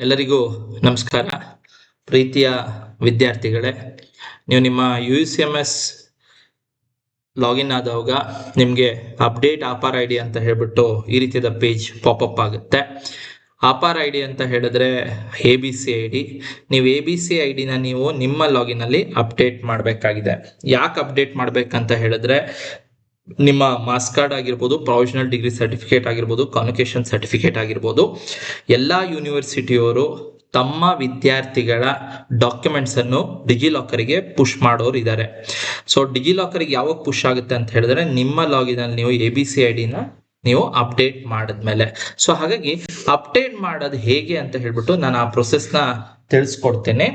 ಎಲ್ಲರಿಗೂ ನಮಸ್ಕಾರ. ಪ್ರೀತಿಯ ವಿದ್ಯಾರ್ಥಿಗಳೇ, ನೀವು ನಿಮ್ಮ UCMS ಲಾಗಿನ್ ಆದವಾಗ ನಿಮಗೆ ಅಪ್ಡೇಟ್ ಆಪಾರ್ ಐ ಡಿ ಅಂತ ಹೇಳ್ಬಿಟ್ಟು ಈ ರೀತಿಯಾದ ಪೇಜ್ ಪಾಪಪ್ ಆಗುತ್ತೆ. ಆಪಾರ್ ಐ ಡಿ ಅಂತ ಹೇಳಿದ್ರೆ ABC ID. ನೀವು ABC ID ನೀವು ನಿಮ್ಮ ಲಾಗಿನಲ್ಲಿ ಅಪ್ಡೇಟ್ ಮಾಡಬೇಕಾಗಿದೆ. ಯಾಕೆ ಅಪ್ಡೇಟ್ ಮಾಡಬೇಕಂತ ಹೇಳಿದ್ರೆ ನಿಮ್ಮ ಮಾರ್ಕ್ಸ್ ಕಾರ್ಡ್ ಆಗಿರ್ಬೋದು, ಪ್ರೊವಿಷನಲ್ ಡಿಗ್ರಿ ಸರ್ಟಿಫಿಕೇಟ್ ಆಗಿರ್ಬೋದು, ಕಾನ್ವೊಕೇಶನ್ ಸರ್ಟಿಫಿಕೇಟ್ ಆಗಿರ್ಬೋದು, ಎಲ್ಲ ಯೂನಿವರ್ಸಿಟಿಯವರು ತಮ್ಮ ವಿದ್ಯಾರ್ಥಿಗಳ ಡಾಕ್ಯುಮೆಂಟ್ಸ್ ಅನ್ನು ಡಿಜಿಲಾಕರ್ಗೆ ಪುಷ್ ಮಾಡೋರು ಇದ್ದಾರೆ. ಸೊ ಡಿಜಿಲಾಕರ್ಗೆ ಯಾವಾಗ ಪುಷ್ ಆಗುತ್ತೆ ಅಂತ ಹೇಳಿದ್ರೆ ನಿಮ್ಮ ಲಾಗಿನ್ ಅಲ್ಲಿ ನೀವು ABC ID ನೀವು ಅಪ್ಡೇಟ್ ಮಾಡಿದ್ಮೇಲೆ. ಸೊ ಹಾಗಾಗಿ ಅಪ್ಡೇಟ್ ಮಾಡೋದು ಹೇಗೆ ಅಂತ ಹೇಳ್ಬಿಟ್ಟು ನಾನು ಆ ಪ್ರೊಸೆಸ್ನ ತಿಳಿಸ್ಕೊಡ್ತೇನೆ.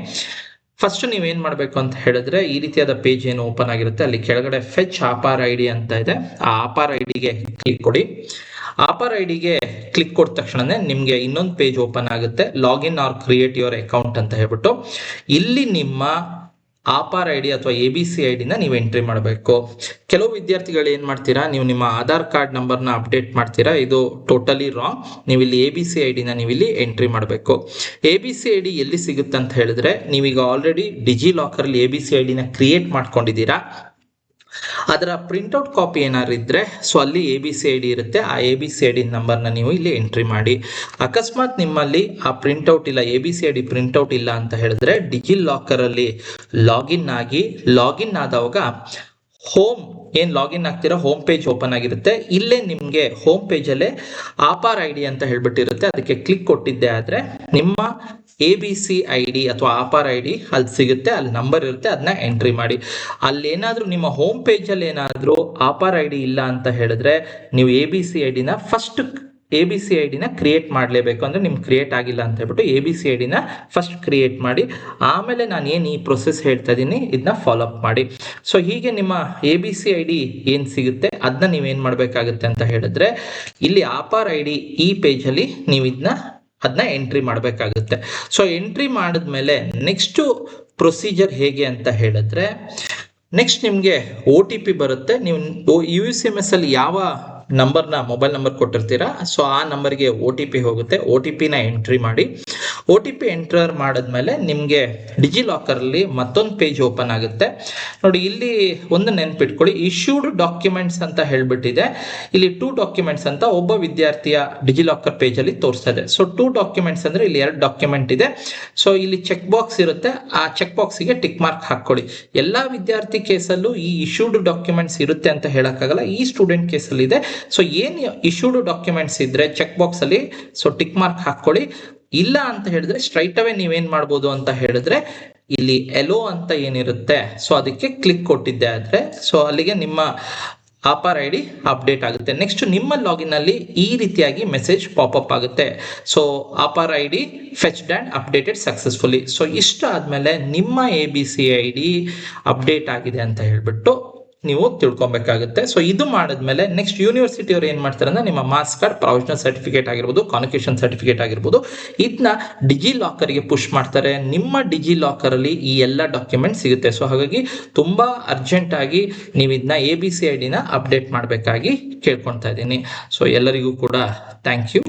ಫಸ್ಟ್ ನೀವೇನ್ ಮಾಡಬೇಕು ಅಂತ ಹೇಳಿದ್ರೆ ಈ ರೀತಿಯಾದ ಪೇಜ್ ಏನು ಓಪನ್ ಆಗಿರುತ್ತೆ, ಅಲ್ಲಿ ಕೆಳಗಡೆ ಫೆಚ್ ಆಪಾರ್ ಐ ಡಿ ಅಂತ ಇದೆ. ಆ ಆಪಾರ್ ಐ ಡಿಗೆ ಕ್ಲಿಕ್ ಕೊಡಿ. ಆಪಾರ್ ಐ ಡಿಗೆ ಕ್ಲಿಕ್ ಕೊಟ್ಟ ತಕ್ಷಣನೇ ನಿಮ್ಗೆ ಇನ್ನೊಂದು ಪೇಜ್ ಓಪನ್ ಆಗುತ್ತೆ, login or create your account ಅಂತ ಹೇಳ್ಬಿಟ್ಟು. ಇಲ್ಲಿ ನಿಮ್ಮ ಆಪಾರ್ ಐ ಡಿ ಅಥವಾ ABC ID ನೀವು ಎಂಟ್ರಿ ಮಾಡಬೇಕು. ಕೆಲವು ವಿದ್ಯಾರ್ಥಿಗಳು ಏನ್ ಮಾಡ್ತೀರಾ, ನೀವು ನಿಮ್ಮ ಆಧಾರ್ ಕಾರ್ಡ್ ನಂಬರ್ನ ಅಪ್ಡೇಟ್ ಮಾಡ್ತೀರಾ. ಇದು ಟೋಟಲಿ ರಾಂಗ್. ನೀವು ಇಲ್ಲಿ ABC ID ನೀವು ಇಲ್ಲಿ ಎಂಟ್ರಿ ಮಾಡಬೇಕು. ABC ID ಎಲ್ಲಿ ಸಿಗುತ್ತೆ ಅಂತ ಹೇಳಿದ್ರೆ, ನೀವೀಗ ಆಲ್ರೆಡಿ ಡಿಜಿಲಾಕರ್ ಅಲ್ಲಿ ABC ID ಕ್ರಿಯೇಟ್ ಮಾಡ್ಕೊಂಡಿದ್ದೀರಾ. ಅದರ ಪ್ರಿಂಟ್ಔಟ್ ಕಾಪಿ ಏನಾದ್ರು ಇದ್ರೆ ಸೊ ಅಲ್ಲಿ ABC ID ಇರುತ್ತೆ. ಆ ABC ID ನಂಬರ್ನ ನೀವು ಇಲ್ಲಿ ಎಂಟ್ರಿ ಮಾಡಿ. ಅಕಸ್ಮಾತ್ ನಿಮ್ಮಲ್ಲಿ ಆ ಪ್ರಿಂಟ್ಔಟ್ ಇಲ್ಲ, ABC ID ಪ್ರಿಂಟ್ಔಟ್ ಇಲ್ಲ ಅಂತ ಹೇಳಿದ್ರೆ ಡಿಜಿಲಾಕರ್ ಅಲ್ಲಿ ಲಾಗಿನ್ ಆದವಾಗ ಹೋಮ್ ಏನ್ ಲಾಗಿನ್ ಆಗ್ತೀರಾ, ಹೋಮ್ ಪೇಜ್ ಓಪನ್ ಆಗಿರುತ್ತೆ. ಇಲ್ಲೇ ನಿಮ್ಗೆ ಹೋಮ್ ಪೇಜ್ ಅಲ್ಲೇ ಆಪಾರ್ ಐ ಡಿ ಅಂತ ಹೇಳ್ಬಿಟ್ಟಿರುತ್ತೆ. ಅದಕ್ಕೆ ಕ್ಲಿಕ್ ಕೊಟ್ಟಿದ್ದೆ ಆದ್ರೆ ನಿಮ್ಮ ABC ID ಅಥವಾ ಆಪಾರ್ ಐ ಡಿ ಅಲ್ಲಿ ಸಿಗುತ್ತೆ, ಅಲ್ಲಿ ನಂಬರ್ ಇರುತ್ತೆ, ಅದನ್ನ ಎಂಟ್ರಿ ಮಾಡಿ. ಅಲ್ಲಿ ಏನಾದ್ರೂ ನಿಮ್ಮ ಹೋಮ್ ಪೇಜ್ ಅಲ್ಲಿ ಏನಾದ್ರೂ ಆಪಾರ್ ಐ ಡಿ ಇಲ್ಲ ಅಂತ ಹೇಳಿದ್ರೆ ನೀವು ABC ID first ABC ID create ಮಾಡಲೇಬೇಕು. ಅಂದ್ರೆ ನಿಮ್ಗೆ ಕ್ರಿಯೇಟ್ ಆಗಿಲ್ಲ ಅಂತ ಹೇಳ್ಬಿಟ್ಟು ABC ID ಫಸ್ಟ್ ಕ್ರಿಯೇಟ್ ಮಾಡಿ, ಆಮೇಲೆ ನಾನು ಏನು ಈ ಪ್ರೊಸೆಸ್ ಹೇಳ್ತಾ ಇದ್ದೀನಿ ಇದನ್ನ ಫಾಲೋ ಅಪ್ ಮಾಡಿ. ಸೊ ಹೀಗೆ ನಿಮ್ಮ ABC ID ಏನ್ ಸಿಗುತ್ತೆ ಅದನ್ನ ನೀವೇನ್ ಮಾಡ್ಬೇಕಾಗುತ್ತೆ ಅಂತ ಹೇಳಿದ್ರೆ ಇಲ್ಲಿ ಆಪಾರ್ ಐ ಡಿ ಈ ಪೇಜ್ ಅಲ್ಲಿ ನೀವು ಅದನ್ನ ಎಂಟ್ರಿ ಮಾಡಬೇಕಾಗುತ್ತೆ. ಸೊ ಎಂಟ್ರಿ ಮಾಡಿದ್ಮೇಲೆ ನೆಕ್ಸ್ಟ್ ಪ್ರೊಸೀಜರ್ ಹೇಗೆ ಅಂತ ಹೇಳಿದ್ರೆ, ನೆಕ್ಸ್ಟ್ ನಿಮ್ಗೆ OTP ಬರುತ್ತೆ. ನೀವು UCMS ಅಲ್ಲಿ ಯಾವ ಮೊಬೈಲ್ ನಂಬರ್ ಕೊಟ್ಟಿರ್ತೀರಾ, ಸೊ ಆ ನಂಬರ್ಗೆ OTP ಹೋಗುತ್ತೆ. OTP ಎಂಟ್ರಿ ಮಾಡಿ. OTP ಎಂಟರ್ ಮಾಡಿದ್ಮೇಲೆ ನಿಮ್ಗೆ ಡಿಜಿಲಾಕರ್ ಅಲ್ಲಿ ಮತ್ತೊಂದು ಪೇಜ್ ಓಪನ್ ಆಗುತ್ತೆ. ನೋಡಿ, ಇಲ್ಲಿ ಒಂದು ನೆನ್ಪಿಟ್ಕೊಳ್ಳಿ, ಇಶ್ಯೂಡ್ ಡಾಕ್ಯುಮೆಂಟ್ಸ್ ಅಂತ ಹೇಳ್ಬಿಟ್ಟಿದೆ. ಇಲ್ಲಿ 2 ಡಾಕ್ಯುಮೆಂಟ್ಸ್ ಅಂತ ಒಬ್ಬ ವಿದ್ಯಾರ್ಥಿಯ ಡಿಜಿಲಾಕರ್ ಪೇಜ್ ಅಲ್ಲಿ ತೋರಿಸ್ತದೆ. ಸೊ 2 ಡಾಕ್ಯುಮೆಂಟ್ಸ್ ಅಂದ್ರೆ ಇಲ್ಲಿ 2 ಡಾಕ್ಯುಮೆಂಟ್ ಇದೆ. ಸೊ ಇಲ್ಲಿ ಚೆಕ್ ಬಾಕ್ಸ್ ಇರುತ್ತೆ, ಆ ಚೆಕ್ ಬಾಕ್ಸ್ಗೆ ಟಿಕ್ ಮಾರ್ಕ್ ಹಾಕೊಳ್ಳಿ. ಎಲ್ಲಾ ವಿದ್ಯಾರ್ಥಿ ಕೇಸಲ್ಲೂ ಈ ಇಶ್ಯೂಡ್ ಡಾಕ್ಯುಮೆಂಟ್ಸ್ ಇರುತ್ತೆ ಅಂತ ಹೇಳಕ್ಕಾಗಲ್ಲ, ಈ ಸ್ಟೂಡೆಂಟ್ ಕೇಸಲ್ಲಿ ಇದೆ. ಸೊ ಏನ್ ಇಶ್ಯೂಡ್ ಡಾಕ್ಯುಮೆಂಟ್ಸ್ ಇದ್ರೆ ಚೆಕ್ ಬಾಕ್ಸ್ ಅಲ್ಲಿ ಸೊ ಟಿಕ್ ಮಾರ್ಕ್ ಹಾಕೊಳ್ಳಿ. ಇಲ್ಲ ಅಂತ ಹೇಳಿದ್ರೆ ಸ್ಟ್ರೈಟ್ ಅವೇ ನೀವೇನ್ ಮಾಡ್ಬೋದು ಅಂತ ಹೇಳಿದ್ರೆ ಇಲ್ಲಿ ಎಲೋ ಅಂತ ಏನಿರುತ್ತೆ ಸೊ ಅದಕ್ಕೆ ಕ್ಲಿಕ್ ಕೊಟ್ಟಿದ್ದೆ ಆದ್ರೆ ಸೊ ಅಲ್ಲಿಗೆ ನಿಮ್ಮ ಆಪಾರ್ ಐ ಡಿ ಅಪ್ಡೇಟ್ ಆಗುತ್ತೆ. ನೆಕ್ಸ್ಟ್ ನಿಮ್ಮ ಲಾಗಿನ್ ಅಲ್ಲಿ ಈ ರೀತಿಯಾಗಿ ಮೆಸೇಜ್ ಪಾಪಪ್ ಆಗುತ್ತೆ. So APAAR I D fetched and updated successfully. So ಇಷ್ಟ ಆದ್ಮೇಲೆ ನಿಮ್ಮ ABC ID ಅಪ್ಡೇಟ್ ಆಗಿದೆ ಅಂತ ಹೇಳ್ಬಿಟ್ಟು ನೀವು ತಿಳ್ಕೊಬೇಕಾಗುತ್ತೆ. ಸೊ ಇದು ಮಾಡಿದ್ಮೇಲೆ ನೆಕ್ಸ್ಟ್ ಯೂನಿವರ್ಸಿಟಿ ಅವ್ರು ಏನ್ ಮಾಡ್ತಾರೆ ಅಂದ್ರೆ ನಿಮ್ಮ ಮಾರ್ಕ್ಸ್ ಕಾರ್ಡ್, ಪ್ರೊವಿಷನಲ್ ಸರ್ಟಿಫಿಕೇಟ್ ಆಗಿರ್ಬೋದು, ಕಾನ್ವೊಕೇಶನ್ ಸರ್ಟಿಫಿಕೇಟ್ ಆಗಿರ್ಬೋದು, ಇದನ್ನ ಡಿಜಿಲಾಕರ್ಗೆ ಪುಷ್ ಮಾಡ್ತಾರೆ. ನಿಮ್ಮ ಡಿಜಿಲಾಕರ್ ಅಲ್ಲಿ ಈ ಎಲ್ಲ ಡಾಕ್ಯುಮೆಂಟ್ ಸಿಗುತ್ತೆ. ಸೊ ಹಾಗಾಗಿ ತುಂಬಾ ಅರ್ಜೆಂಟ್ ಆಗಿ ನೀವು ಇದನ್ನ ABC ID ಅಪ್ಡೇಟ್ ಮಾಡಬೇಕಾಗಿ ಕೇಳ್ಕೊಳ್ತಾ ಇದ್ದೀನಿ. ಸೊ ಎಲ್ಲರಿಗೂ ಕೂಡ ಥ್ಯಾಂಕ್ ಯು.